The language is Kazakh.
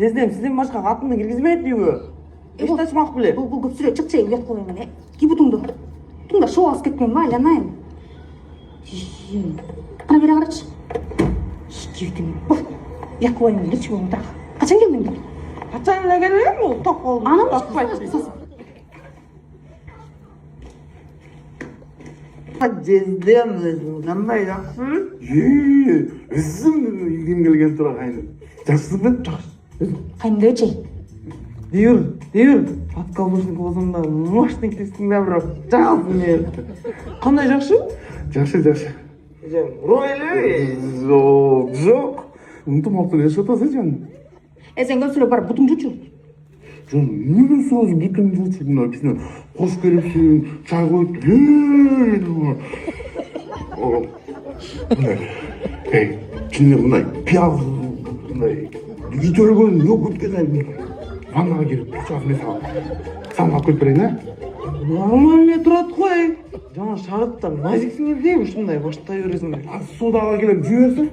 Жездем, сізден башқа қатынды кіргізмейді үйге. Ешташмақ біле. Бұл көп сүре чықчай ұят қойыңын, Кибутыңды. Тұңда шоу алыс кеткен ма, айланайын. Ана бері қарашы. Жевтің, бұл. Ұят қойыңын, лүтші болың тұрақ. Қачан келдің? Қачан әлі келем ол, тоқ қолды. Анам Жездем, қандай жақсы? Өзім үйден келген тұра қайным. Жақсы бен, жақсы. қайымды өтшей. Дейір. Подкалбошник болсам да, мощник тестің да бірақ жақсы мен. Қандай жақсы? Жақсы. Ройлы? Жоқ. Ұнтым алтын еш отасы жан. Сен көп сүре барып бұтың жүтші. Жан, неге соз бүтін жылшы бұна кісіне қош келіпсің, чай қойып, Кіне бұндай пияз, бұндай үйтөлгөн жоқ өткен ваннаға келіп пұшағымен саған алып келіп берейін, Нормально тұрады қой. Жаңа шарыттан назиксіңер деймін, шындай баштай бересің. Судағы келем жүйесі.